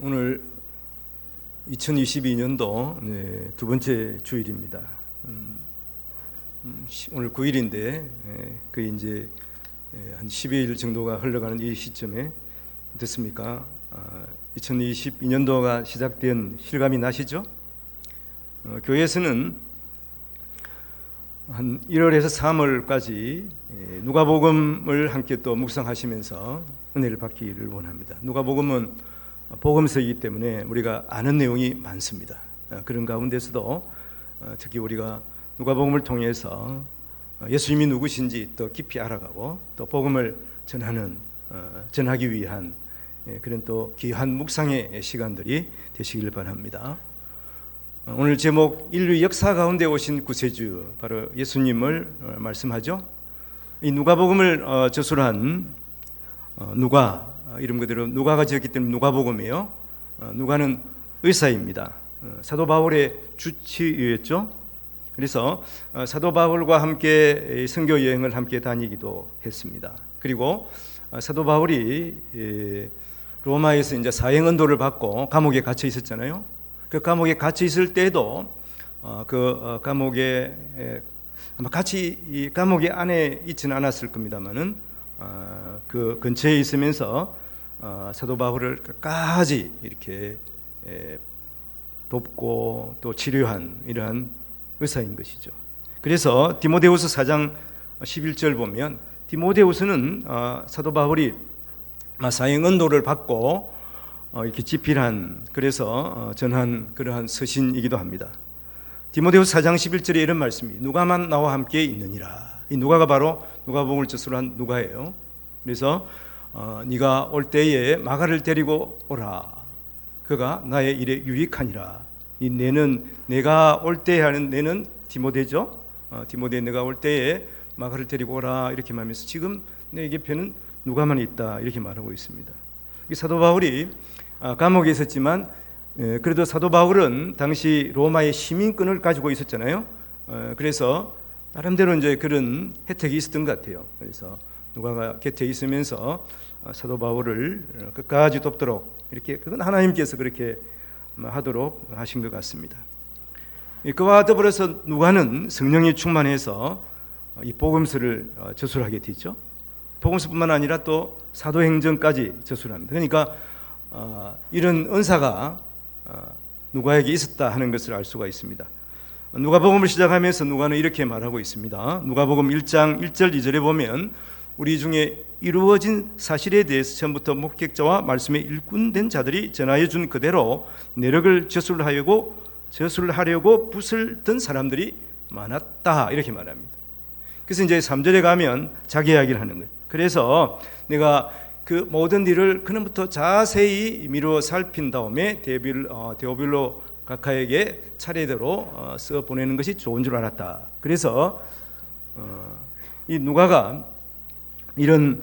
오늘 2022년도 두 번째 주일입니다. 오늘 9일인데 거의 이제 한 10일 정도가 흘러가는 이 시점에 어떻습니까? 2022년도가 시작된 실감이 나시죠? 교회에서는 한 1월에서 3월까지 누가복음을 함께 또 묵상하시면서 은혜를 받기를 원합니다. 누가복음은 복음서이기 때문에 우리가 아는 내용이 많습니다. 그런 가운데서도 특히 우리가 누가복음을 통해서 예수님이 누구신지 더 깊이 알아가고 또 복음을 전하기 위한 그런 또 귀한 묵상의 시간들이 되시길 바랍니다. 오늘 제목 인류 역사 가운데 오신 구세주, 바로 예수님을 말씀하죠. 이 누가복음을 저술한 누가, 이름 그대로 누가가 지었기 때문에 누가복음이에요. 누가는 의사입니다. 사도 바울의 주치의였죠. 그래서 사도 바울과 함께 선교 여행을 함께 다니기도 했습니다. 그리고 사도 바울이 로마에서 이제 사형 언도를 받고 감옥에 갇혀 있었잖아요. 그 감옥에 갇혀 있을 때도 그 감옥에 아마 같이 이 감옥에 안에 있지는 않았을 겁니다만은 그 근처에 있으면서 사도 바울을 끝까지 이렇게 돕고 또 치료한 이러한 의사인 것이죠. 그래서 디모데후서 4장 11절 보면 디모데후서는 사도 바울이 사형 언도를 받고 이렇게 집필한, 그래서 전한 그러한 서신이기도 합니다. 디모데후서 4장 11절에 이런 말씀이 누가만 나와 함께 있느니라. 이 누가가 바로 누가복음을 저술한 누가예요. 그래서 네가 올 때에 마가를 데리고 오라. 그가 나의 일에 유익하니라. 이 내는 내가 올 때에 하는 내는 디모데죠. 디모데 내가 올 때에 마가를 데리고 오라 이렇게 말하면서 지금 내게 편은 누가만 있다 이렇게 말하고 있습니다. 사도 바울이 감옥에 있었지만 그래도 사도 바울은 당시 로마의 시민권을 가지고 있었잖아요. 그래서 나름대로 이제 그런 혜택이 있었던 것 같아요. 그래서 누가가 곁에 있으면서 사도 바울을 끝까지 돕도록 이렇게, 그건 하나님께서 그렇게 하도록 하신 것 같습니다. 그와 더불어서 누가는 성령이 충만해서 이 복음서를 저술하게 되죠. 복음서뿐만 아니라 또 사도행전까지 저술합니다. 그러니까 이런 은사가 누가에게 있었다 하는 것을 알 수가 있습니다. 누가복음을 시작하면서 누가는 이렇게 말하고 있습니다. 누가복음 1장 1절 2절에 보면 우리 중에 이루어진 사실에 대해서 처음부터 목격자와 말씀에 일꾼된 자들이 전하여 준 그대로 내력을 저술하려고 붓을 든 사람들이 많았다 이렇게 말합니다. 그래서 이제 3절에 가면 자기 이야기를 하는 거예요. 그래서 내가 그 모든 일을 그는부터 자세히 미루어 살핀 다음에 데오빌로 각하에게 차례대로 써 보내는 것이 좋은 줄 알았다. 그래서 이 누가가 이런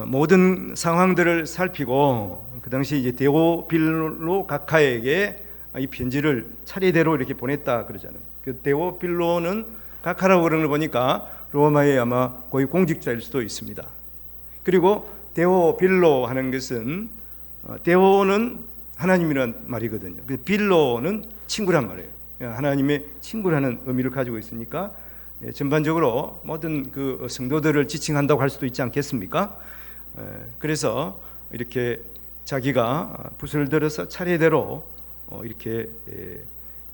모든 상황들을 살피고 그 당시 이제 데오빌로 각하에게 이 편지를 차례대로 이렇게 보냈다 그러잖아요. 그 데오빌로는 각하라고 그러는 걸 보니까 로마의 아마 고위 공직자일 수도 있습니다. 그리고 데오빌로 하는 것은 데오는 하나님이란 말이거든요. 빌로는 친구란 말이에요. 하나님의 친구라는 의미를 가지고 있으니까 전반적으로 모든 그 성도들을 지칭한다고 할 수도 있지 않겠습니까? 그래서 이렇게 자기가 붓을 들어서 차례대로 이렇게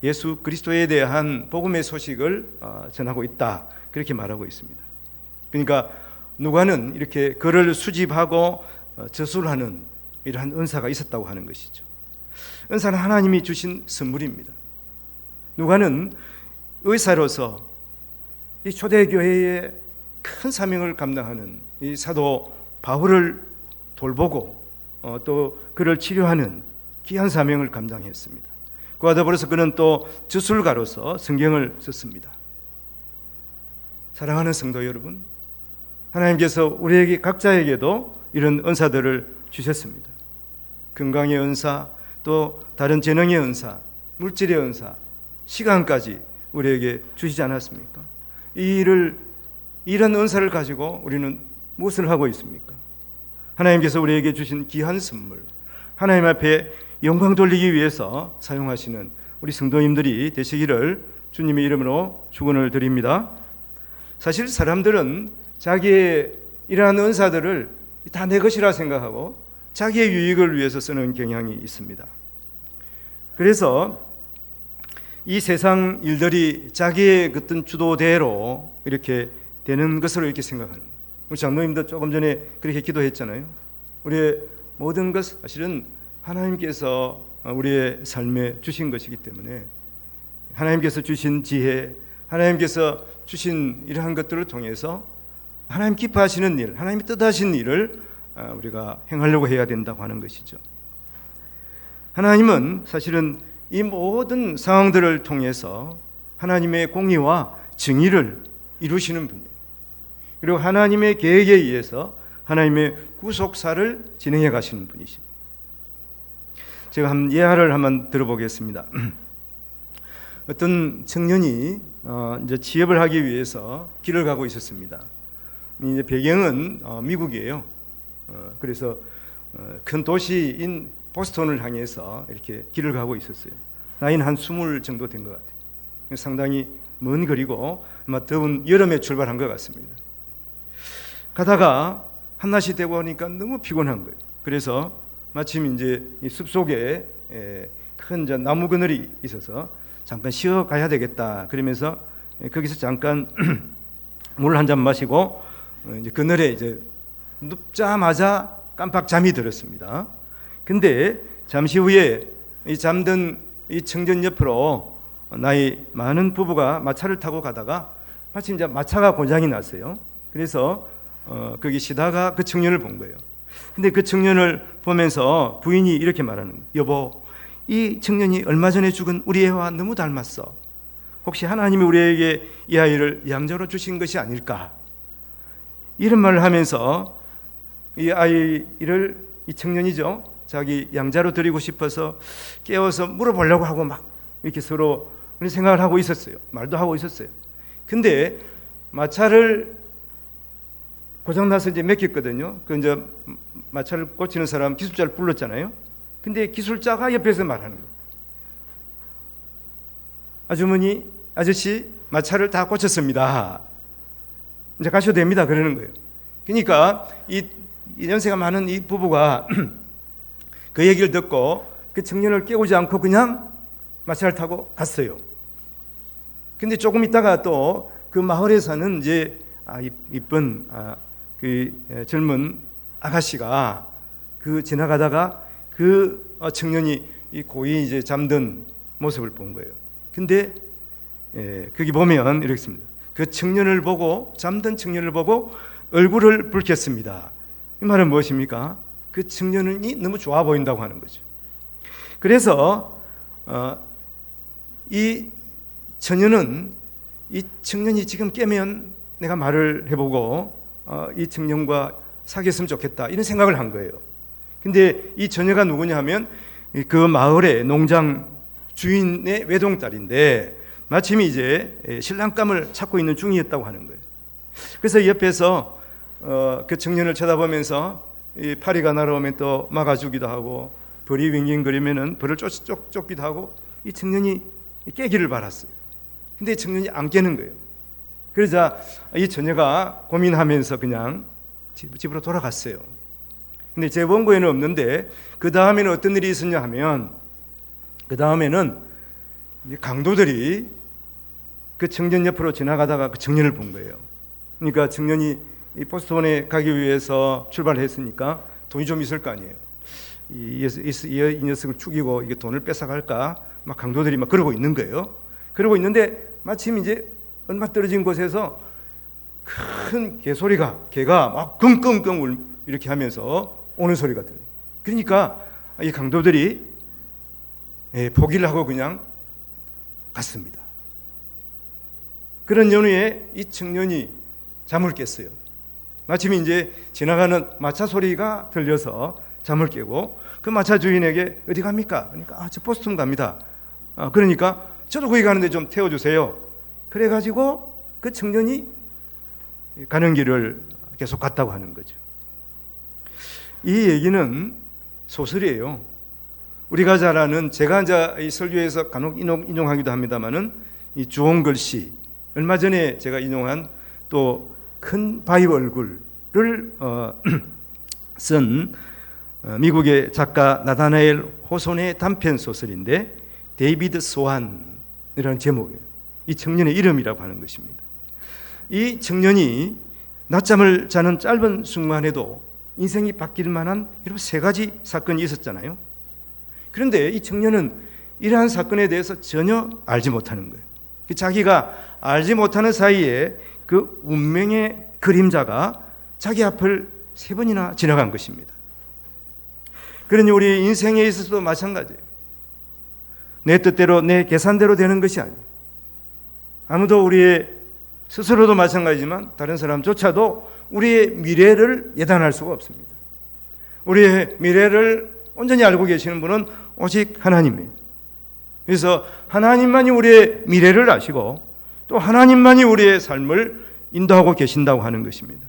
예수 그리스도에 대한 복음의 소식을 전하고 있다 그렇게 말하고 있습니다. 그러니까 누가는 이렇게 글을 수집하고 저술하는 이러한 은사가 있었다고 하는 것이죠. 은사는 하나님이 주신 선물입니다. 누가는 의사로서 이 초대교회의 큰 사명을 감당하는 이 사도 바울을 돌보고 또 그를 치료하는 귀한 사명을 감당했습니다. 그와 더불어서 그는 또 저술가로서 성경을 썼습니다. 사랑하는 성도 여러분, 하나님께서 우리에게 각자에게도 이런 은사들을 주셨습니다. 건강의 은사, 또 다른 재능의 은사, 물질의 은사, 시간까지 우리에게 주시지 않았습니까? 이런 은사를 가지고 우리는 무엇을 하고 있습니까? 하나님께서 우리에게 주신 귀한 선물, 하나님 앞에 영광 돌리기 위해서 사용하시는 우리 성도님들이 되시기를 주님의 이름으로 축원을 드립니다. 사실 사람들은 자기의 이러한 은사들을 다 내 것이라 생각하고 자기의 유익을 위해서 쓰는 경향이 있습니다. 그래서 이 세상 일들이 자기의 어떤 주도대로 이렇게 되는 것으로 이렇게 생각하는 거예요. 우리 장로님도 조금 전에 그렇게 기도했잖아요. 우리의 모든 것 사실은 하나님께서 우리의 삶에 주신 것이기 때문에 하나님께서 주신 지혜, 하나님께서 주신 이러한 것들을 통해서 하나님 기뻐하시는 일, 하나님이 뜻하신 일을 우리가 행하려고 해야 된다고 하는 것이죠. 하나님은 사실은 이 모든 상황들을 통해서 하나님의 공의와 정의를 이루시는 분이에요. 그리고 하나님의 계획에 의해서 하나님의 구속사를 진행해 가시는 분이십니다. 제가 한 예화를 한번 들어보겠습니다. 어떤 청년이 이제 취업을 하기 위해서 길을 가고 있었습니다. 이제 배경은 미국이에요. 그래서 큰 도시인 보스턴을 향해서 이렇게 길을 가고 있었어요. 나이는 한 20 정도 된 것 같아요. 상당히 먼 거리고 아마 더운 여름에 출발한 것 같습니다. 가다가 한낮이 되고 하니까 너무 피곤한 거예요. 그래서 마침 이제 이 숲속에 큰 나무 그늘이 있어서 잠깐 쉬어 가야 되겠다. 그러면서 거기서 잠깐 물 한 잔 마시고 이제 그늘에 이제 눕자마자 깜빡 잠이 들었습니다. 근데 잠시 후에 이 잠든 이 청년 옆으로 나이 많은 부부가 마차를 타고 가다가 마침 이제 마차가 고장이 났어요. 그래서 거기 쉬다가 그 청년을 본 거예요. 근데 그 청년을 보면서 부인이 이렇게 말하는 거예요. 여보, 이 청년이 얼마 전에 죽은 우리 애와 너무 닮았어. 혹시 하나님이 우리에게 이 아이를 양자로 주신 것이 아닐까? 이런 말을 하면서 이 아이를, 이 청년이죠, 자기 양자로 드리고 싶어서 깨워서 물어보려고 하고 막 이렇게 서로 그런 생각을 하고 있었어요. 말도 하고 있었어요. 근데 마차를 고장나서 이제 맡겼거든요. 그 이제 마차를 고치는 사람 기술자를 불렀잖아요. 근데 기술자가 옆에서 말하는 거예요. 아주머니, 아저씨, 마차를 다 고쳤습니다. 이제 가셔도 됩니다. 그러는 거예요. 그러니까 이 연세가 많은 이 부부가 그 얘기를 듣고 그 청년을 깨우지 않고 그냥 마차를 타고 갔어요. 근데 조금 있다가 또 그 마을에 사는 이제 이쁜 그 젊은 아가씨가 그 지나가다가 그 청년이 이 고이 이제 잠든 모습을 본 거예요. 근데 거기 보면 이렇게 씁니다. 그 청년을 보고, 잠든 청년을 보고 얼굴을 붉혔습니다. 이 말은 무엇입니까? 그 청년이 너무 좋아 보인다고 하는 거죠. 그래서 이 처녀는 이 청년이 지금 깨면 내가 말을 해보고 이 청년과 사귀었으면 좋겠다, 이런 생각을 한 거예요. 근데 이 처녀가 누구냐 하면 그 마을의 농장 주인의 외동딸인데 마침 이제 신랑감을 찾고 있는 중이었다고 하는 거예요. 그래서 옆에서 그 청년을 쳐다보면서 이 파리가 날아오면 또 막아주기도 하고, 벌이 윙윙거리면은 벌을 쫓기도 하고, 이 청년이 깨기를 바랐어요. 근데 이 청년이 안 깨는 거예요. 그러자 이 처녀가 고민하면서 그냥 집으로 돌아갔어요. 근데 제 원고에는 없는데 그 다음에는 어떤 일이 있었냐 하면, 그 다음에는 강도들이 그 청년 옆으로 지나가다가 그 청년을 본 거예요. 그러니까 청년이 이 보스턴에 가기 위해서 출발했으니까 돈이 좀 있을 거 아니에요. 이 녀석을 죽이고 이게 돈을 뺏어갈까 막 강도들이 막 그러고 있는 거예요. 그러고 있는데 마침 이제 얼마 떨어진 곳에서 큰 개가 막 끙끙끙 이렇게 하면서 오는 소리가 들려요. 그러니까 이 강도들이 포기를 하고 그냥 갔습니다. 그런 연후에 이 청년이 잠을 깼어요. 마침 이제 지나가는 마차 소리가 들려서 잠을 깨고 그 마차 주인에게 어디 갑니까? 그러니까 저 보스턴 갑니다. 그러니까 저도 거기 가는데 좀 태워주세요. 그래가지고 그 청년이 가는 길을 계속 갔다고 하는 거죠. 이 얘기는 소설이에요. 우리가 잘 아는, 제가 이제 이 설교에서 간혹 인용하기도 합니다만은 이 주홍글씨, 얼마 전에 제가 인용한 또 큰 바위 얼굴을 쓴 미국의 작가 나다나엘 호손의 단편 소설인데 데이비드 소환이라는 제목이에요. 이 청년의 이름이라고 하는 것입니다. 이 청년이 낮잠을 자는 짧은 순간에도 인생이 바뀔 만한 여러분 세 가지 사건이 있었잖아요. 그런데 이 청년은 이러한 사건에 대해서 전혀 알지 못하는 거예요. 자기가 알지 못하는 사이에 그 운명의 그림자가 자기 앞을 3번이나 지나간 것입니다. 그러니 우리 인생에 있어서도 마찬가지예요. 내 뜻대로 내 계산대로 되는 것이 아니에요. 아무도 우리의 스스로도 마찬가지지만 다른 사람조차도 우리의 미래를 예단할 수가 없습니다. 우리의 미래를 온전히 알고 계시는 분은 오직 하나님이에요. 그래서 하나님만이 우리의 미래를 아시고 또 하나님만이 우리의 삶을 인도하고 계신다고 하는 것입니다.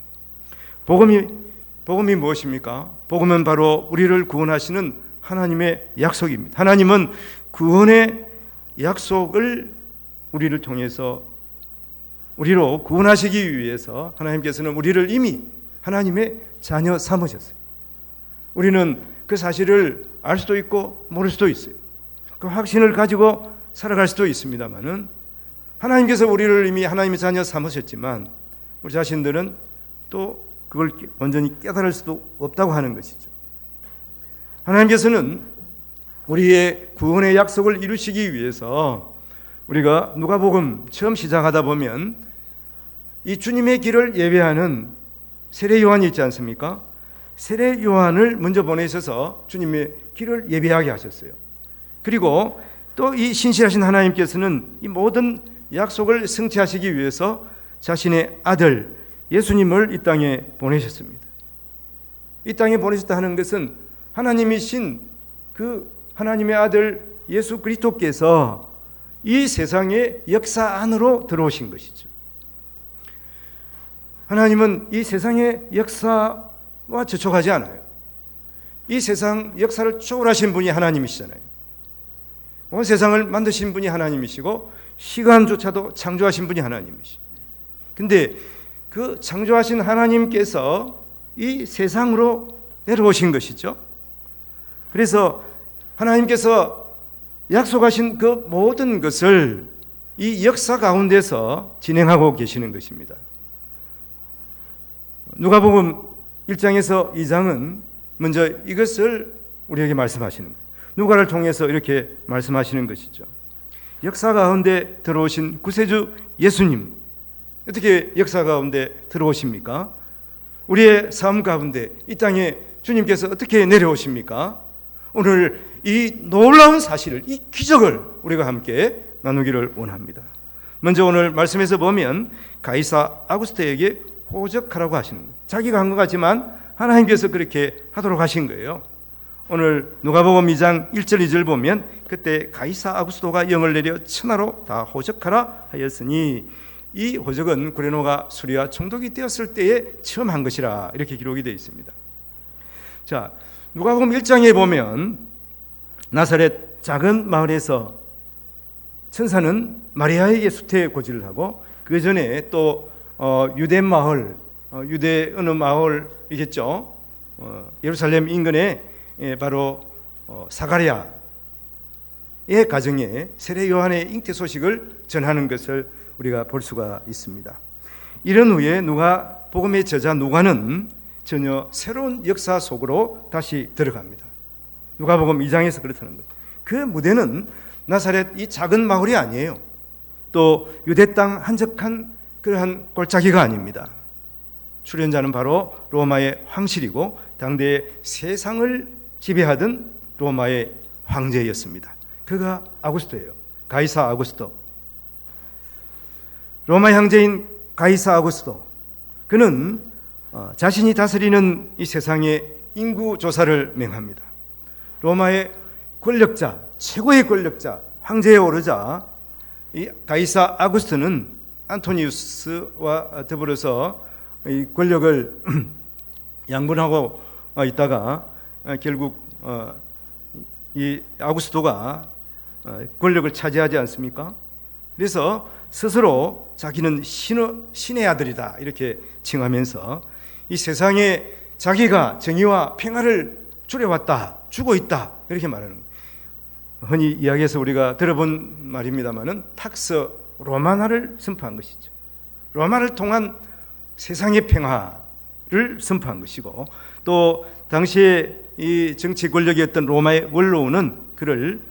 복음이 무엇입니까? 복음은 바로 우리를 구원하시는 하나님의 약속입니다. 하나님은 구원의 약속을 우리를 통해서 우리로 구원하시기 위해서 하나님께서는 우리를 이미 하나님의 자녀 삼으셨어요. 우리는 그 사실을 알 수도 있고 모를 수도 있어요. 그 확신을 가지고 살아갈 수도 있습니다만은 하나님께서 우리를 이미 하나님의 자녀 삼으셨지만 우리 자신들은 또 그걸 온전히 깨달을 수도 없다고 하는 것이죠. 하나님께서는 우리의 구원의 약속을 이루시기 위해서 우리가 누가복음 처음 시작하다 보면 이 주님의 길을 예배하는 세례 요한이 있지 않습니까? 세례 요한을 먼저 보내셔서 주님의 길을 예배하게 하셨어요. 그리고 또 이 신실하신 하나님께서는 이 모든 약속을 성취하시기 위해서 자신의 아들 예수님을 이 땅에 보내셨습니다. 이 땅에 보내셨다 하는 것은 하나님이신 그 하나님의 아들 예수 그리스도께서 이 세상의 역사 안으로 들어오신 것이죠. 하나님은 이 세상의 역사와 저촉하지 않아요. 이 세상 역사를 초월하신 분이 하나님이시잖아요. 온 세상을 만드신 분이 하나님이시고 시간조차도 창조하신 분이 하나님이시죠. 근데 그 창조하신 하나님께서 이 세상으로 내려오신 것이죠. 그래서 하나님께서 약속하신 그 모든 것을 이 역사 가운데서 진행하고 계시는 것입니다. 누가복음 1장에서 2장은 먼저 이것을 우리에게 말씀하시는 거예요. 누가를 통해서 이렇게 말씀하시는 것이죠. 역사 가운데 들어오신 구세주 예수님, 어떻게 역사 가운데 들어오십니까? 우리의 삶 가운데 이 땅에 주님께서 어떻게 내려오십니까? 오늘 이 놀라운 사실을, 이 기적을 우리가 함께 나누기를 원합니다. 먼저 오늘 말씀에서 보면 가이사 아구스토에게 호적하라고 하시는 거예요. 자기가 한 것 같지만 하나님께서 그렇게 하도록 하신 거예요. 오늘 누가복음 2장 1절 2절 보면 그때 가이사 아구스토가 영을 내려 천하로 다 호적하라 하였으니 이 호적은 구레노가 수리와 총독이 되었을 때에 처음 한 것이라 이렇게 기록이 되어 있습니다. 자, 누가복음 1장에 보면 나사렛 작은 마을에서 천사는 마리아에게 수태 고지를 하고 그 전에 또 유대 마을, 유대 어느 마을이겠죠. 예루살렘 인근에 바로 사가랴의 가정에 세례 요한의 잉태 소식을 전하는 것을 우리가 볼 수가 있습니다. 이런 후에 누가복음의 저자 누가는 전혀 새로운 역사 속으로 다시 들어갑니다. 누가복음 2장에서 그렇다는 거예요. 그 무대는 나사렛 이 작은 마을이 아니에요. 또 유대 땅 한적한 그러한 골짜기가 아닙니다. 출연자는 바로 로마의 황실이고 당대의 세상을 지배하던 로마의 황제였습니다. 그가 아구스토예요. 가이사 아구스토. 로마 황제인 가이사 아구스토. 그는 자신이 다스리는 이 세상의 인구 조사를 맹합니다. 로마의 권력자, 최고의 권력자, 황제에 오르자 이 가이사 아구스토는 안토니우스와 더불어서 이 권력을 양분하고 있다가 결국 이 아우구스토가 권력을 차지하지 않습니까? 그래서 스스로 자기는 신의 아들이다 이렇게 칭하면서 이 세상에 자기가 정의와 평화를 주려왔다, 주고 있다 이렇게 말하는 거예요. 흔히 이야기해서 우리가 들어본 말입니다마는 팍스 로마나를 선포한 것이죠. 로마를 통한 세상의 평화를 선포한 것이고, 또 당시에 이 정치 권력이었던 로마의 원로는 그를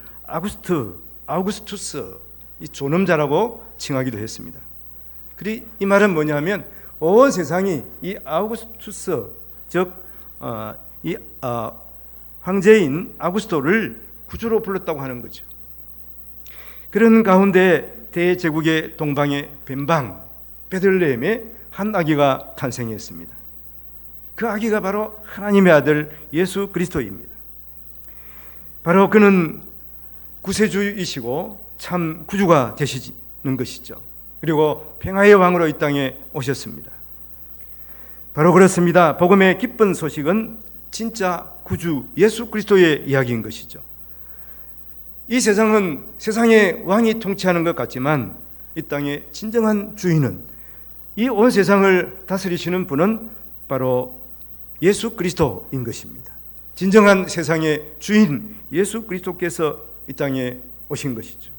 아우구스투스, 이 존엄자라고 칭하기도 했습니다. 그리 이 말은 뭐냐면 온 세상이 이 아우구스투스, 즉 황제인 아우구스토를 구주로 불렀다고 하는 거죠. 그런 가운데 대제국의 동방의 변방 베들레헴에 한 아기가 탄생했습니다. 그 아기가 바로 하나님의 아들 예수 그리스도입니다. 바로 그는 구세주이시고 참 구주가 되시는 것이죠. 그리고 평화의 왕으로 이 땅에 오셨습니다. 바로 그렇습니다. 복음의 기쁜 소식은 진짜 구주 예수 그리스도의 이야기인 것이죠. 이 세상은 세상의 왕이 통치하는 것 같지만 이 땅의 진정한 주인은, 이 온 세상을 다스리시는 분은 바로 예수 그리스도인 것입니다. 진정한 세상의 주인 예수 그리스도께서 이 땅에 오신 것이죠.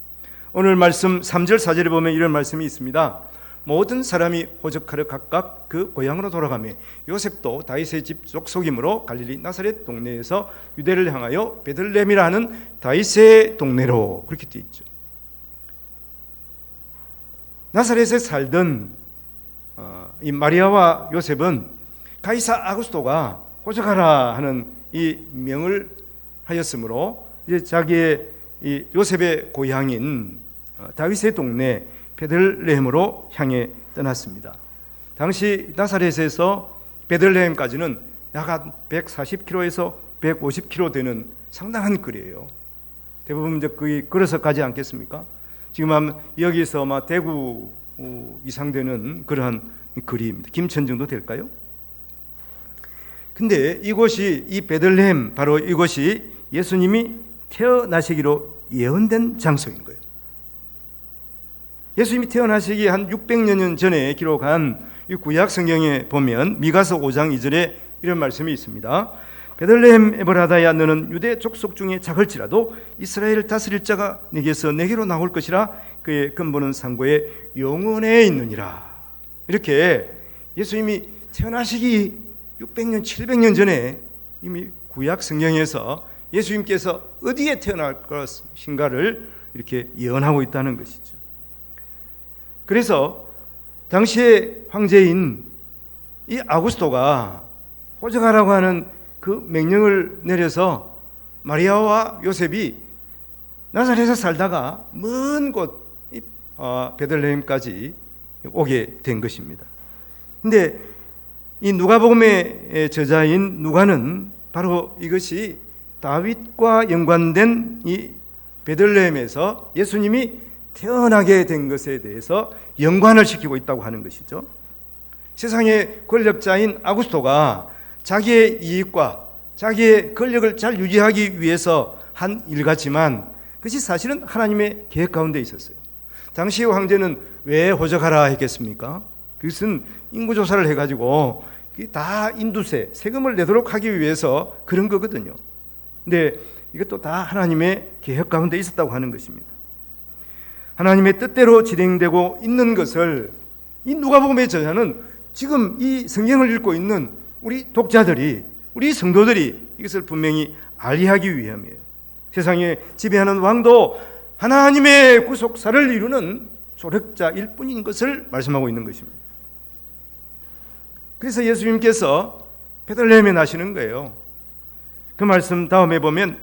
오늘 말씀 3절 4절에 보면 이런 말씀이 있습니다. 모든 사람이 호적하러 각각 그 고향으로 돌아가며 요셉도 다윗의 집 족속이므로 갈릴리 나사렛 동네에서 유대를 향하여 베들레헴이라 하는 다윗의 동네로, 그렇게 되어 있죠. 나사렛에 살던 이 마리아와 요셉은 가이사 아구스토가 호적하라 하는 이 명을 하였으므로 이제 자기의 이 요셉의 고향인 다윗의 동네 베들레헴으로 향해 떠났습니다. 당시 나사렛에서 베들레헴까지는 약 한 140km에서 150km 되는 상당한 거리예요. 대부분 이제 거의 걸어서 가지 않겠습니까? 지금 여기서 아마 대구 이상 되는 그러한 거리입니다. 김천 정도 될까요? 근데 이곳이, 이 베들레헴, 바로 이곳이 예수님이 태어나시기로 예언된 장소인 거예요. 예수님이 태어나시기 한 600여 년 전에 기록한 이 구약 성경에 보면 미가서 5장 2절에 이런 말씀이 있습니다. 베들레헴 에브라다야, 너는 유대 족속 중에 작을지라도 이스라엘을 다스릴 자가 네게서 내게로 나올 것이라. 그의 근본은 상고에 영원에 있느니라. 이렇게 예수님이 태어나시기 600년 700년 전에 이미 구약 성경에서 예수님께서 어디에 태어날 것인가를 이렇게 예언하고 있다는 것이죠. 그래서 당시의 황제인 이 아구스토가 호적하라고 하는 그 명령을 내려서 마리아와 요셉이 나사렛에서 살다가 먼 곳 베들레헴까지 오게 된 것입니다. 근데 이 누가복음의 저자인 누가는 바로 이것이 다윗과 연관된 이 베들레헴에서 예수님이 태어나게 된 것에 대해서 연관을 시키고 있다고 하는 것이죠. 세상의 권력자인 아구스토가 자기의 이익과 자기의 권력을 잘 유지하기 위해서 한 일 같지만 그것이 사실은 하나님의 계획 가운데 있었어요. 당시의 황제는 왜 호적하라 했겠습니까? 그것은 인구조사를 해가지고 다 인두세, 세금을 내도록 하기 위해서 그런 거거든요. 근데 이것도 다 하나님의 계획 가운데 있었다고 하는 것입니다. 하나님의 뜻대로 진행되고 있는 것을 이 누가복음의 저자는 지금 이 성경을 읽고 있는 우리 독자들이, 우리 성도들이 이것을 분명히 알리하기 위함이에요. 세상에 지배하는 왕도 하나님의 구속사를 이루는 조력자일 뿐인 것을 말씀하고 있는 것입니다. 그래서 예수님께서 베들레헴에 나시는 거예요. 그 말씀 다음에 보면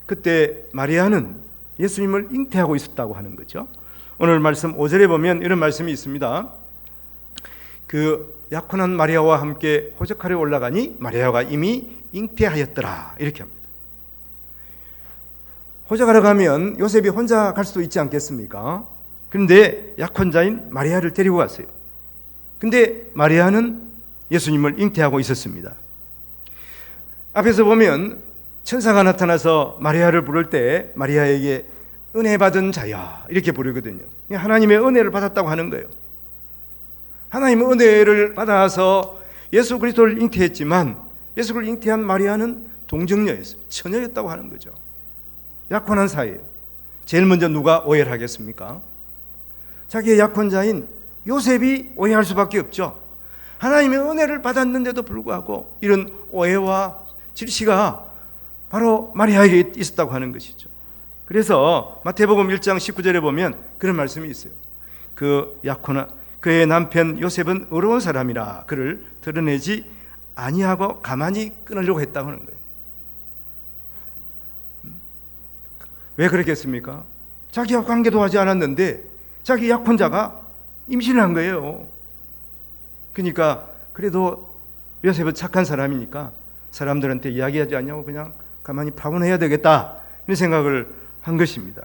그때 마리아는 예수님을 잉태하고 있었다고 하는 거죠. 오늘 말씀 5절에 보면 이런 말씀이 있습니다. 그 약혼한 마리아와 함께 호적하러 올라가니 마리아가 이미 잉태하였더라, 이렇게 합니다. 호적하러 가면 요셉이 혼자 갈 수도 있지 않겠습니까? 그런데 약혼자인 마리아를 데리고 갔어요. 근데 마리아는 예수님을 잉태하고 있었습니다. 앞에서 보면 천사가 나타나서 마리아를 부를 때 마리아에게 은혜 받은 자야 이렇게 부르거든요. 하나님의 은혜를 받았다고 하는 거예요. 하나님의 은혜를 받아서 예수 그리스도를 잉태했지만 예수를 잉태한 마리아는 동정녀였어요. 처녀였다고 하는 거죠. 약혼한 사이예요. 제일 먼저 누가 오해를 하겠습니까? 자기의 약혼자인 요셉이 오해할 수밖에 없죠. 하나님의 은혜를 받았는데도 불구하고 이런 오해와 질시가 바로 마리아에게 있었다고 하는 것이죠. 그래서 마태복음 1장 19절에 보면 그런 말씀이 있어요. 그의 남편 요셉은 어려운 사람이라 그를 드러내지 아니하고 가만히 끊으려고 했다고 하는 거예요. 왜 그랬겠습니까? 자기와 관계도 하지 않았는데 자기 약혼자가 임신을 한 거예요. 그러니까 그래도 요셉은 착한 사람이니까 사람들한테 이야기하지 않냐고 그냥 가만히 파혼해야 되겠다 이런 생각을 한 것입니다.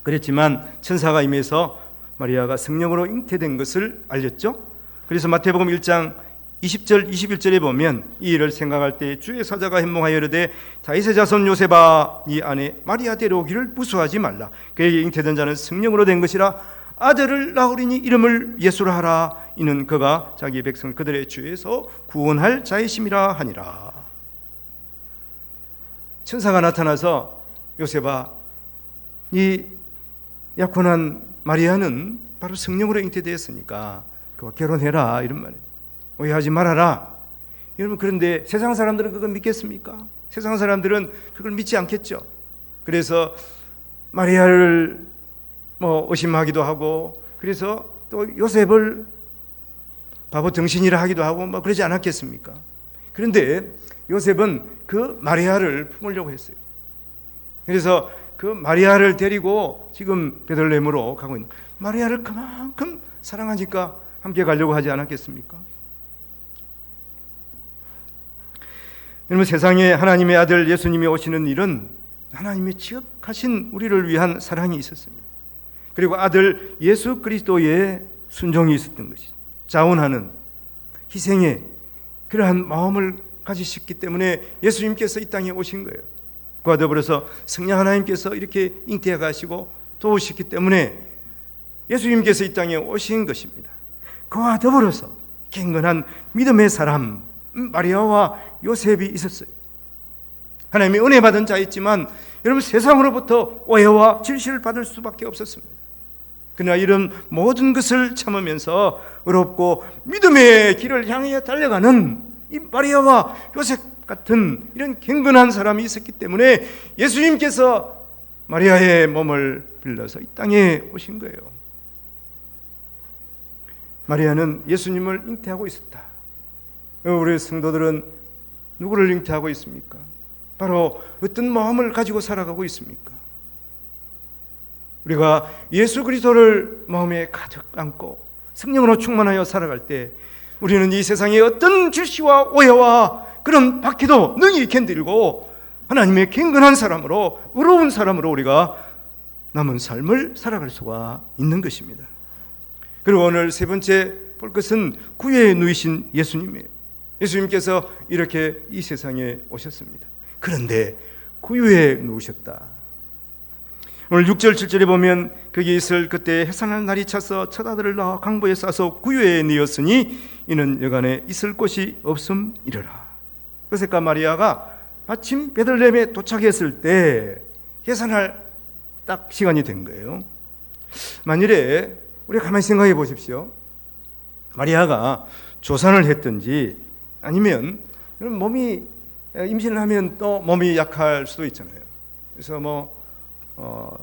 그랬지만 천사가 임해서 마리아가 성령으로 잉태된 것을 알렸죠. 그래서 마태복음 1장 20절 21절에 보면 이 일을 생각할 때 주의 사자가 현몽하여 이르되 다윗의 자손 요셉아 이 아내 마리아 데려오기를 무수하지 말라. 그에게 잉태된 자는 성령으로 된 것이라 아들을 낳으리니 이름을 예수라 하라. 이는 그가 자기 백성 그들의 죄에서 구원할 자이심이라 하니라. 천사가 나타나서 요셉아 이 약혼한 마리아는 바로 성령으로 잉태되었으니까 그와 결혼해라 이런 말이에요. 오해하지 말아라. 여러분 그런데 세상 사람들은 그걸 믿겠습니까? 세상 사람들은 그걸 믿지 않겠죠. 그래서 마리아를 의심하기도 하고 그래서 또 요셉을 바보 등신이라 하기도 하고 그러지 않았겠습니까? 그런데 요셉은 그 마리아를 품으려고 했어요. 그래서 그 마리아를 데리고 지금 베들레헴으로 가고 있는 마리아를 그만큼 사랑하니까 함께 가려고 하지 않았겠습니까? 여러분 세상에 하나님의 아들 예수님이 오시는 일은 하나님의 지극하신 우리를 위한 사랑이 있었습니다. 그리고 아들 예수 그리스도의 순종이 있었던 것이죠. 자원하는 희생의 그러한 마음을 가지셨기 때문에 예수님께서 이 땅에 오신 거예요. 그와 더불어서 성령 하나님께서 이렇게 잉태해 가시고 도우셨기 때문에 예수님께서 이 땅에 오신 것입니다. 그와 더불어서 경건한 믿음의 사람 마리아와 요셉이 있었어요. 하나님이 은혜 받은 자였지만 여러분 세상으로부터 오해와 질시를 받을 수밖에 없었습니다. 그러나 이런 모든 것을 참으면서 어렵고 믿음의 길을 향해 달려가는 이 마리아와 요셉 같은 이런 경건한 사람이 있었기 때문에 예수님께서 마리아의 몸을 빌려서 이 땅에 오신 거예요. 마리아는 예수님을 잉태하고 있었다. 우리 성도들은 누구를 잉태하고 있습니까? 바로 어떤 마음을 가지고 살아가고 있습니까? 우리가 예수 그리스도를 마음에 가득 안고 성령으로 충만하여 살아갈 때 우리는 이 세상의 어떤 질시와 오해와 그런 박해도 능히 견디고 하나님의 경건한 사람으로 의로운 사람으로 우리가 남은 삶을 살아갈 수가 있는 것입니다. 그리고 오늘 세 번째 볼 것은 구유에 누이신 예수님이에요. 예수님께서 이렇게 이 세상에 오셨습니다. 그런데 구유에 누우셨다. 오늘 6절 7절에 보면 거기 있을 그때 해산할 날이 차서 첫 아들을 낳아 강보에 싸서 구유에 누었으니 이는 여간에 있을 곳이 없음이러라. 요셉과 마리아가 마침 베들레헴에 도착했을 때 해산할 딱 시간이 된 거예요. 만일에 우리가 가만히 생각해 보십시오. 마리아가 조산을 했든지 아니면 몸이 임신을 하면 또 몸이 약할 수도 있잖아요. 그래서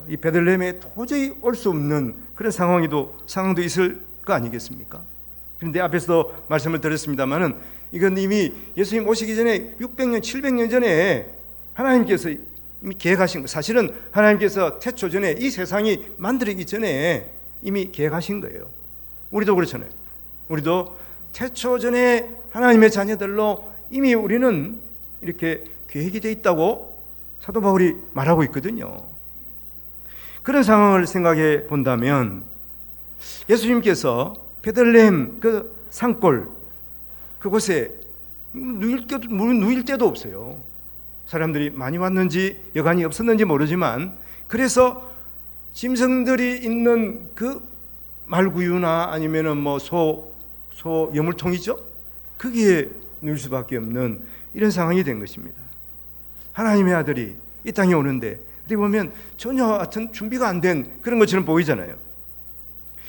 이 베들레헴에 도저히 올 수 없는 그런 상황도 있을 거 아니겠습니까? 그런데 앞에서도 말씀을 드렸습니다만은 이건 이미 예수님 오시기 전에 600년, 700년 전에 하나님께서 이미 계획하신 거. 사실은 하나님께서 태초 전에 이 세상이 만들기 전에 이미 계획하신 거예요. 우리도 그렇잖아요. 우리도 태초 전에 하나님의 자녀들로 이미 우리는 이렇게 계획이 되어 있다고 사도 바울이 말하고 있거든요. 그런 상황을 생각해 본다면 예수님께서 베들레헴 그 산골 그곳에 누일 데도 없어요. 사람들이 많이 왔는지 여간이 없었는지 모르지만, 그래서 짐승들이 있는 그 말구유나 아니면은 뭐 소 여물통이죠, 거기에 누울 수밖에 없는 이런 상황이 된 것입니다. 하나님의 아들이 이 땅에 오는데 어떻게 보면 전혀 하여튼 준비가 안 된 그런 것처럼 보이잖아요.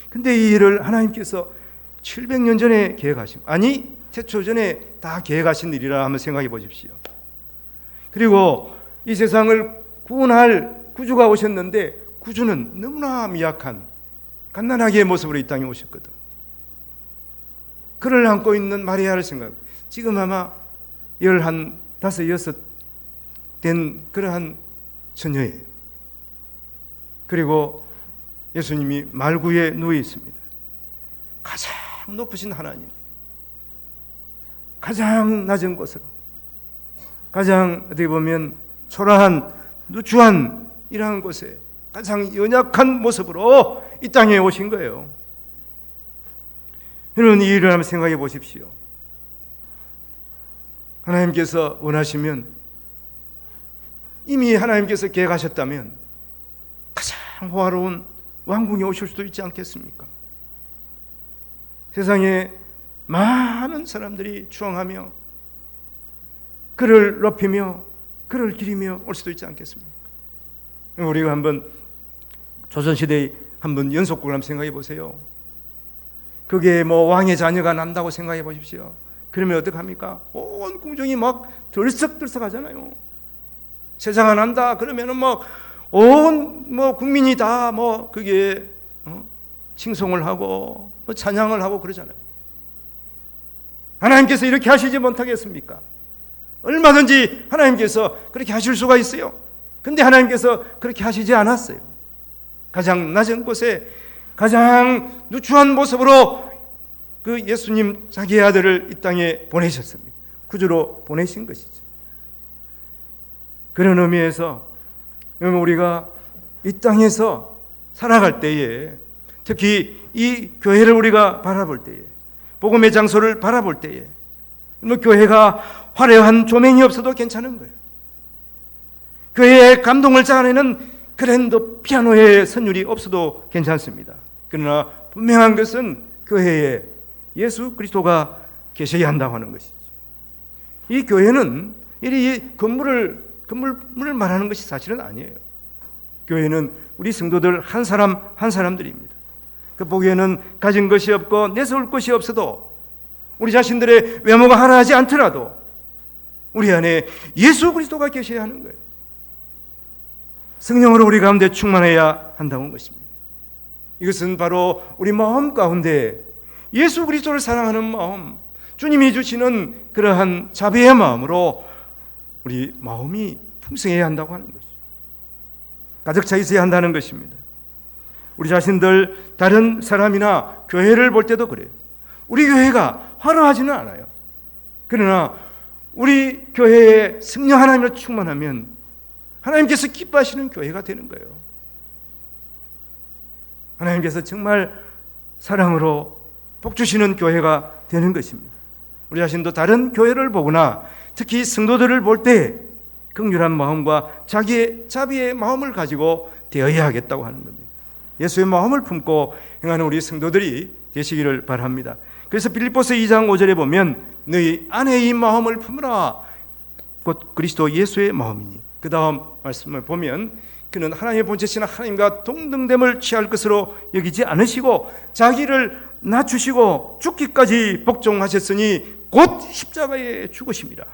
근데 이 일을 하나님께서 700년 전에 계획하신, 아니 태초 전에 다 계획하신 일이라 한번 생각해 보십시오. 그리고 이 세상을 구원할 구주가 오셨는데 구주는 너무나 미약한 갓난아기의 모습으로 이 땅에 오셨거든. 그를 안고 있는 마리아를 생각, 지금 아마 15, 6 된 그러한 처녀예요. 그리고 예수님이 말구에 누워 있습니다. 가장 높으신 하나님이 가장 낮은 곳으로, 가장 어떻게 보면 초라한 누추한 이러한 곳에 가장 연약한 모습으로 이 땅에 오신 거예요. 여러분, 이 일을 한번 생각해 보십시오. 하나님께서 원하시면, 이미 하나님께서 계획하셨다면 가장 호화로운 왕궁에 오실 수도 있지 않겠습니까? 세상에 많은 사람들이 추앙하며 그를 높이며 그를 기리며 올 수도 있지 않겠습니까? 우리가 한번 조선시대의 한번 연속극을 한번 생각해 보세요. 그게 뭐 왕의 자녀가 난다고 생각해 보십시오. 그러면 어떡합니까? 온 궁정이 막 들썩들썩 하잖아요. 세자가 난다 그러면은 막 온 뭐 국민이 다 뭐 그게 칭송을 하고 뭐 찬양을 하고 그러잖아요. 하나님께서 이렇게 하시지 못하겠습니까? 얼마든지 하나님께서 그렇게 하실 수가 있어요. 근데 하나님께서 그렇게 하시지 않았어요. 가장 낮은 곳에 가장 누추한 모습으로 그 예수님 자기의 아들을 이 땅에 보내셨습니다. 구주로 보내신 것이죠. 그런 의미에서 우리가 이 땅에서 살아갈 때에, 특히 이 교회를 우리가 바라볼 때에, 복음의 장소를 바라볼 때에, 뭐 교회가 화려한 조명이 없어도 괜찮은 거예요. 교회에 감동을 자아내는 그랜드 피아노의 선율이 없어도 괜찮습니다. 그러나 분명한 것은 교회에 예수 그리스도가 계셔야 한다고 하는 것이죠. 이 교회는 이 건물을 말하는 것이 사실은 아니에요. 교회는 우리 성도들 한 사람 한 사람들입니다. 그 보기에는 가진 것이 없고 내세울 것이 없어도, 우리 자신들의 외모가 하나하지 않더라도 우리 안에 예수 그리스도가 계셔야 하는 거예요. 성령으로 우리 가운데 충만해야 한다는 것입니다. 이것은 바로 우리 마음 가운데 예수 그리스도를 사랑하는 마음, 주님이 주시는 그러한 자비의 마음으로 우리 마음이 풍성해야 한다고 하는 것이죠. 가득 차 있어야 한다는 것입니다. 우리 자신들, 다른 사람이나 교회를 볼 때도 그래요. 우리 교회가 화려하지는 않아요. 그러나 우리 교회에 성령 하나님으로 충만하면 하나님께서 기뻐하시는 교회가 되는 거예요. 하나님께서 정말 사랑으로 복 주시는 교회가 되는 것입니다. 우리 자신도 다른 교회를 보거나 특히 성도들을 볼 때 긍휼한 마음과 자기의 자비의 마음을 가지고 되어야 하겠다고 하는 겁니다. 예수의 마음을 품고 행하는 우리 성도들이 되시기를 바랍니다. 그래서 빌립보서 2장 5절에 보면 너희 안에 이 마음을 품으라, 곧 그리스도 예수의 마음이니. 그 다음 말씀을 보면 그는 하나님의 본체시나 하나님과 동등됨을 취할 것으로 여기지 않으시고 자기를 낮추시고 죽기까지 복종하셨으니 곧 십자가에 죽으심이라.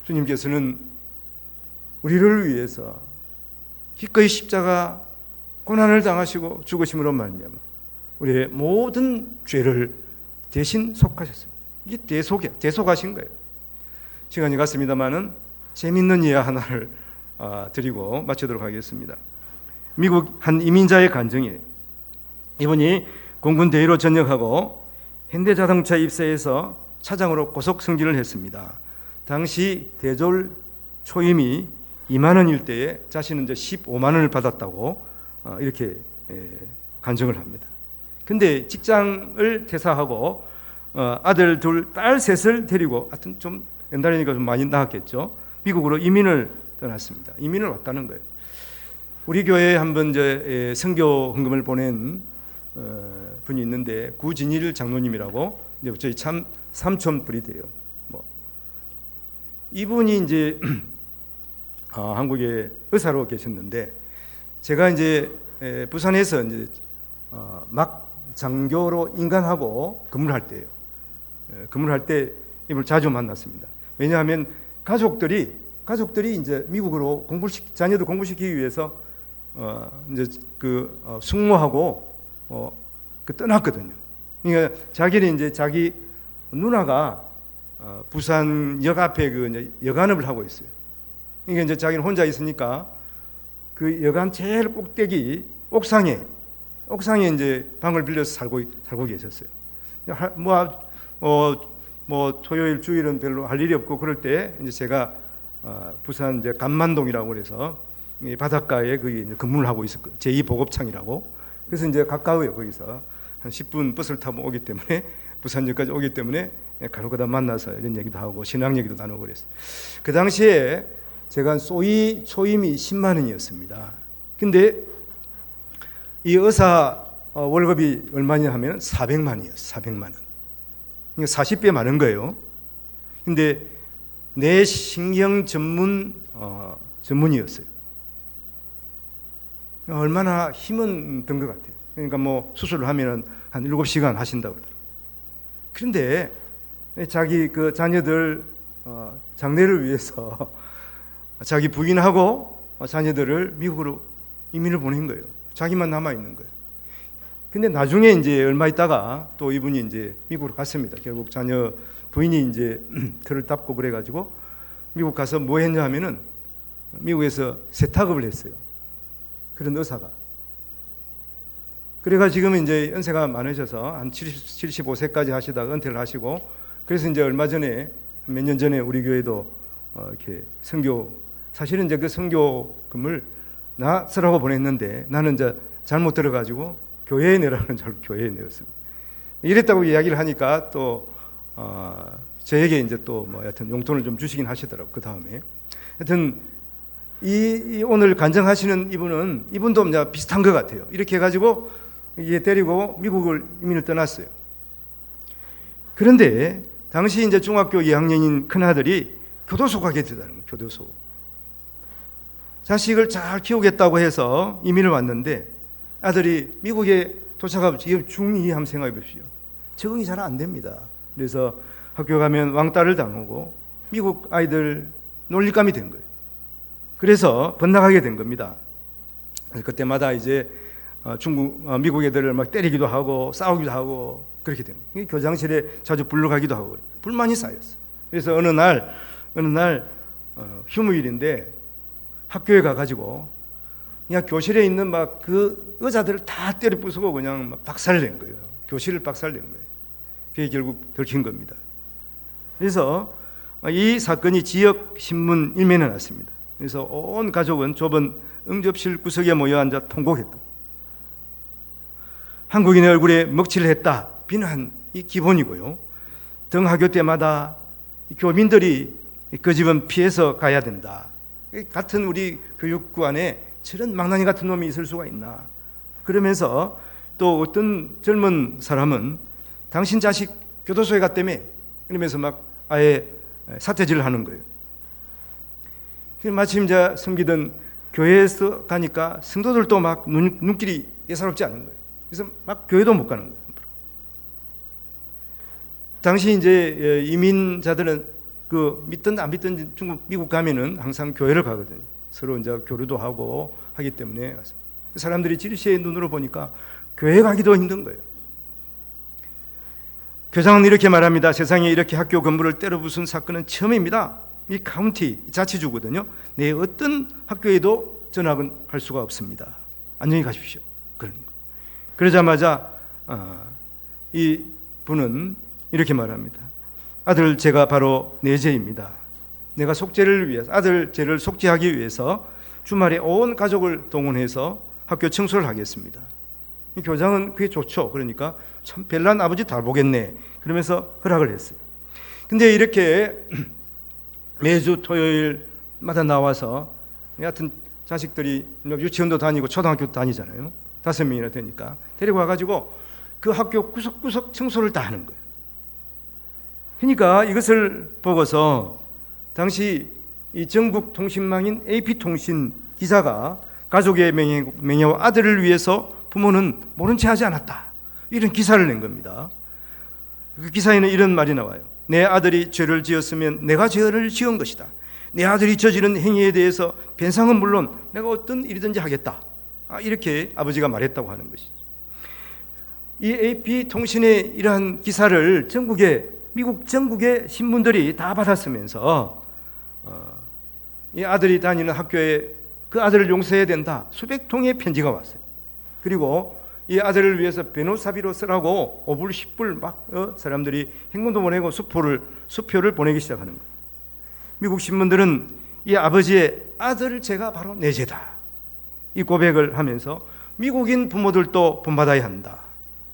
주님께서는 우리를 위해서 기꺼이 십자가 고난을 당하시고 죽으심으로 말미암아 우리의 모든 죄를 대신 속하셨습니다. 이게 대속하신 거예요. 시간이 갔습니다마는 재밌는 예화 하나를 드리고 마치도록 하겠습니다. 미국 한 이민자의 간증이에요. 이분이 공군 대위로 전역하고 현대자동차 입사해서 차장으로 고속 승진을 했습니다. 당시 대졸 초임이 2만 원일 때에 자신은 이제 15만 원을 받았다고 이렇게 간증을 합니다. 근데 직장을 퇴사하고 아들 둘, 딸 셋을 데리고 하여튼 좀 옛날이니까 좀 많이 나았겠죠. 미국으로 이민을 떠났습니다. 이민을 왔다는 거예요. 우리 교회에 한번 이제 선교 헌금을 보낸 분이 있는데 구진일 장로님이라고 이제 저희 참 삼촌 불이 돼요. 뭐 이분이 이제 한국에 의사로 계셨는데 제가 이제 부산에서 이제 막 장교로 인간하고 근무를 할 때예요. 근무를 할 때 이분을 자주 만났습니다. 왜냐하면 가족들이 이제 미국으로 자녀들 공부시키기 위해서 이제 숙모하고 떠났거든요. 그러니까 자기는 이제 자기 누나가 부산 역 앞에 이제 여관업을 하고 있어요. 그러니까 이제 자기는 혼자 있으니까 그 여관 제일 꼭대기 옥상에 이제 방을 빌려서 살고 계셨어요. 뭐 토요일 주일은 별로 할 일이 없고 그럴 때 이제 제가 부산 이제 감만동이라고 그래서 이 바닷가에 거기 근무를 하고 있었거든요. 제2보급창이라고. 그래서 이제 가까워요. 거기서 한 10분 버스를 타고 오기 때문에 부산역까지 오기 때문에 가로가다 만나서 이런 얘기도 하고 신앙 얘기도 나누고 그랬어요. 그 당시에 제가 초임이 10만 원이었습니다. 근데 이 의사 월급이 얼마냐 하면 400만 원이었어요. 400만 원. 그러니까 40배 많은 거예요. 근데 뇌신경 전문의였어요. 얼마나 힘은 든 것 같아요. 그러니까 뭐 수술을 하면은 한 7시간 하신다고 그러더라고요. 그런데 자기 그 자녀들 장래를 위해서 자기 부인하고 자녀들을 미국으로 이민을 보낸 거예요. 자기만 남아 있는 거예요. 근데 나중에 이제 얼마 있다가 또 이분이 이제 미국으로 갔습니다. 결국 자녀 부인이 이제 틀을 닦고 그래가지고 미국 가서 뭐 했냐 하면은 미국에서 세탁업을 했어요. 그런 의사가. 그래가 지금은 이제 연세가 많으셔서 한 75세까지 하시다가 은퇴를 하시고 그래서 이제 얼마 전에 몇 년 전에 우리 교회도 이렇게 사실은 이제 그 선교금을 나 쓰라고 보냈는데 나는 이제 잘못 들어가지고 교회에 내라는 줄 알고 교회에 내었습니다. 이랬다고 이야기를 하니까 또 저에게 이제 또 뭐 여튼 용돈을 좀 주시긴 하시더라고. 그 다음에 하여튼 이 오늘 간증하시는 이분도 이제 비슷한 것 같아요. 이렇게 해가지고 이게 데리고 미국을 이민을 떠났어요. 그런데 당시 이제 중학교 2학년인 큰 아들이 교도소 가게 되다는 거예요. 교도소. 자식을 잘 키우겠다고 해서 이민을 왔는데 아들이 미국에 도착하면 지금 중2 한번 생각해 보십시오. 적응이 잘 안 됩니다. 그래서 학교 가면 왕따를 당하고 미국 아이들 놀림감이 된 거예요. 그래서 번나가게 된 겁니다. 그때마다 이제 미국 애들을 막 때리기도 하고 싸우기도 하고 그렇게 된 거예요. 교장실에 자주 불러가기도 하고 불만이 쌓였어요. 그래서 어느 날 휴무일인데 학교에 가가지고 그냥 교실에 있는 막 그 의자들을 다 때려 부수고 그냥 막 박살낸 거예요. 교실을 박살낸 거예요. 그게 결국 들킨 겁니다. 그래서 이 사건이 지역 신문 1면에 났습니다. 그래서 온 가족은 좁은 응접실 구석에 모여 앉아 통곡했다. 한국인의 얼굴에 먹칠을 했다. 비난이 기본이고요. 등하교 때마다 교민들이 그 집은 피해서 가야 된다. 같은 우리 교육부 안에 저런 망나니 같은 놈이 있을 수가 있나. 그러면서 또 어떤 젊은 사람은 당신 자식 교도소에 갔다며 그러면서 막 아예 사퇴질을 하는 거예요. 마침 이제 섬기던 교회에서 가니까 성도들도 막 눈길이 예사롭지 않은 거예요. 그래서 막 교회도 못 가는 거예요. 당시 이제 이민자들은 그 믿든 안 믿든 미국 가면은 항상 교회를 가거든요. 서로 이제 교류도 하고 하기 때문에 사람들이 질시의 눈으로 보니까 교회 가기도 힘든 거예요. 교장은 이렇게 말합니다. 세상에 이렇게 학교 건물을 때려 부순 사건은 처음입니다. 이 카운티 자치주거든요. 내 어떤 학교에도 전학은 할 수가 없습니다. 안녕히 가십시오. 그러자마자 이 분은 이렇게 말합니다. 아들 제가 바로 내 죄입니다. 내가 속죄를 위해서 아들 죄를 속죄하기 위해서 주말에 온 가족을 동원해서 학교 청소를 하겠습니다. 이 교장은 그게 좋죠. 그러니까 참 별난 아버지 다 보겠네. 그러면서 허락을 했어요. 근데 이렇게 매주 토요일마다 나와서 여하튼 자식들이 유치원도 다니고 초등학교도 다니잖아요. 5명이나 되니까 데리고 와가지고 그 학교 구석구석 청소를 다 하는 거예요. 그러니까 이것을 보고서 당시 이 전국 통신망인 AP통신 기자가 가족의 명예와 아들을 위해서 부모는 모른 채 하지 않았다, 이런 기사를 낸 겁니다. 그 기사에는 이런 말이 나와요. 내 아들이 죄를 지었으면 내가 죄를 지은 것이다. 내 아들이 저지른 행위에 대해서 변상은 물론 내가 어떤 일이든지 하겠다, 이렇게 아버지가 말했다고 하는 것이죠. 이 AP통신의 이러한 기사를 미국 전국의 신문들이 다 받았으면서 이 아들이 다니는 학교에 그 아들을 용서해야 된다, 수백 통의 편지가 왔어요. 그리고 이 아들을 위해서 변호사비로 쓰라고 5불 10불 막 사람들이 행운도 보내고 수표를 보내기 시작하는 거예요. 미국 신문들은 이 아버지의 아들 죄가 바로 내 죄다, 이 고백을 하면서 미국인 부모들도 본받아야 한다,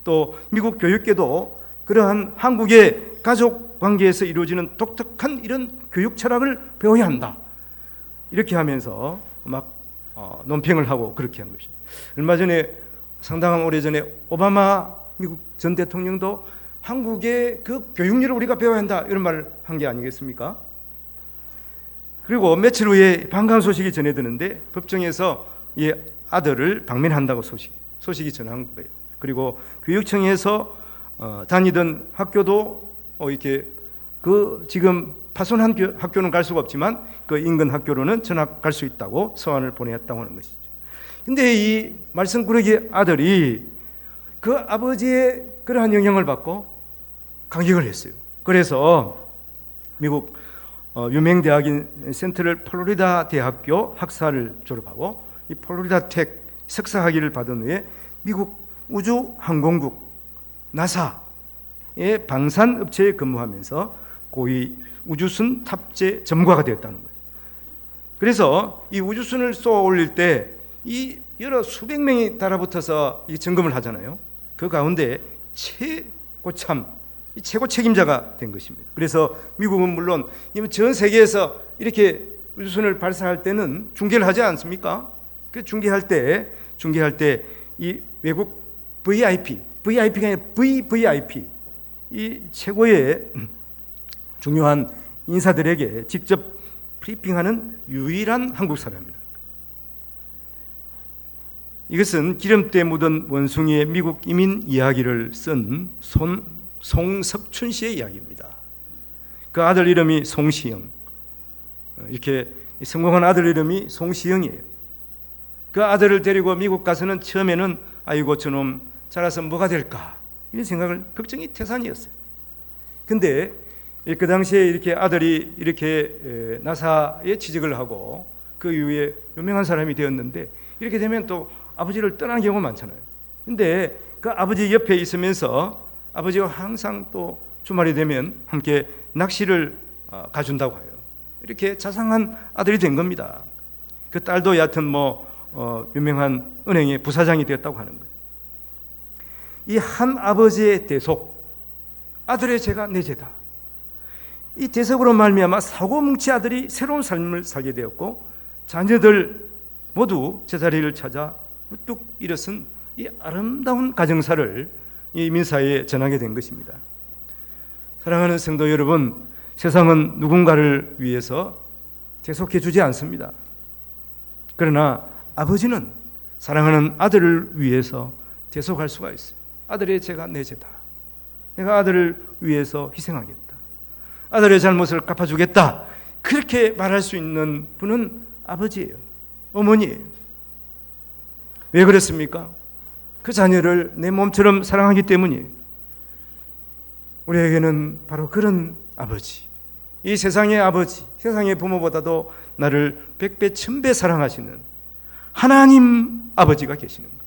또 미국 교육계도 그러한 한국의 가족 관계에서 이루어지는 독특한 이런 교육 철학을 배워야 한다, 이렇게 하면서 막 논평을 하고 그렇게 한 것입니다. 얼마 전에, 상당한 오래전에 오바마 미국 전 대통령도 한국의 그 교육률을 우리가 배워야 한다, 이런 말을 한 게 아니겠습니까? 그리고 며칠 후에 반가운 소식이 전해드는데 법정에서 이 아들을 방면한다고 소식이 전한 거예요. 그리고 교육청에서 다니던 학교도 이렇게 그 지금 파손한 학교는 갈 수가 없지만 그 인근 학교로는 전학 갈 수 있다고 서한을 보냈다고 하는 것이죠. 근데 이 말썽꾸러기 아들이 그 아버지의 그러한 영향을 받고 감격을 했어요. 그래서 미국 유명 대학인 센트럴 플로리다 대학교 학사를 졸업하고 이 플로리다 텍 석사 학위를 받은 후에 미국 우주항공국 나사의 방산업체에 근무하면서 고위 우주선 탑재 전문가가 되었다는 거예요. 그래서 이 우주선을 쏘아 올릴 때 이 여러 수백 명이 달아붙어서 이 점검을 하잖아요. 그 가운데 최고 책임자가 된 것입니다. 그래서 미국은 물론 전 세계에서 이렇게 우주선을 발사할 때는 중계를 하지 않습니까? 그 중계할 때 이 외국 VIP가 아니라 VVIP, 이 최고의 중요한 인사들에게 직접 브리핑하는 유일한 한국 사람입니다. 이것은 기름때 묻은 원숭이의 미국 이민 이야기를 쓴 송석춘 씨의 이야기입니다. 그 아들 이름이 송시영, 이렇게 성공한 아들 이름이 송시영이에요. 그 아들을 데리고 미국 가서는 처음에는 아이고 저놈 자라서 뭐가 될까, 이런 생각을, 걱정이 태산이었어요. 근데 그 당시에 이렇게 아들이 이렇게 나사에 취직을 하고 그 이후에 유명한 사람이 되었는데, 이렇게 되면 또 아버지를 떠나는 경우가 많잖아요. 근데 그 아버지 옆에 있으면서 아버지와 항상 또 주말이 되면 함께 낚시를 가준다고 해요. 이렇게 자상한 아들이 된 겁니다. 그 딸도 여하튼 유명한 은행의 부사장이 되었다고 하는 거예요. 이 한 아버지의 대속, 아들의 죄가 내 죄다, 이 대속으로 말미암아 사고뭉치 아들이 새로운 삶을 살게 되었고, 자녀들 모두 제자리를 찾아 우뚝 일어선 이 아름다운 가정사를 이 민사에 전하게 된 것입니다. 사랑하는 성도 여러분, 세상은 누군가를 위해서 대속해 주지 않습니다. 그러나 아버지는 사랑하는 아들을 위해서 대속할 수가 있어요. 아들의 죄가 내 죄다, 내가 아들을 위해서 희생하겠다, 아들의 잘못을 갚아주겠다, 그렇게 말할 수 있는 분은 아버지예요, 어머니예요. 왜 그렇습니까? 그 자녀를 내 몸처럼 사랑하기 때문이에요. 우리에게는 바로 그런 아버지, 이 세상의 아버지, 세상의 부모보다도 나를 100배 1000배 사랑하시는 하나님 아버지가 계시는 거예요.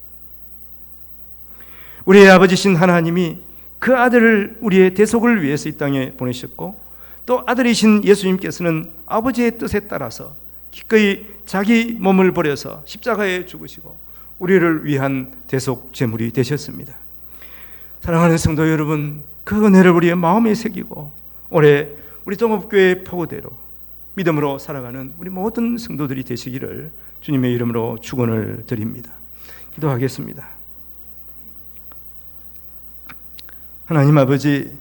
우리의 아버지신 하나님이 그 아들을 우리의 대속을 위해서 이 땅에 보내셨고, 또 아들이신 예수님께서는 아버지의 뜻에 따라서 기꺼이 자기 몸을 버려서 십자가에 죽으시고 우리를 위한 대속 제물이 되셨습니다. 사랑하는 성도 여러분, 그 은혜를 우리의 마음에 새기고 올해 우리 동업교회 포고대로 믿음으로 살아가는 우리 모든 성도들이 되시기를 주님의 이름으로 축원을 드립니다. 기도하겠습니다. 하나님 아버지,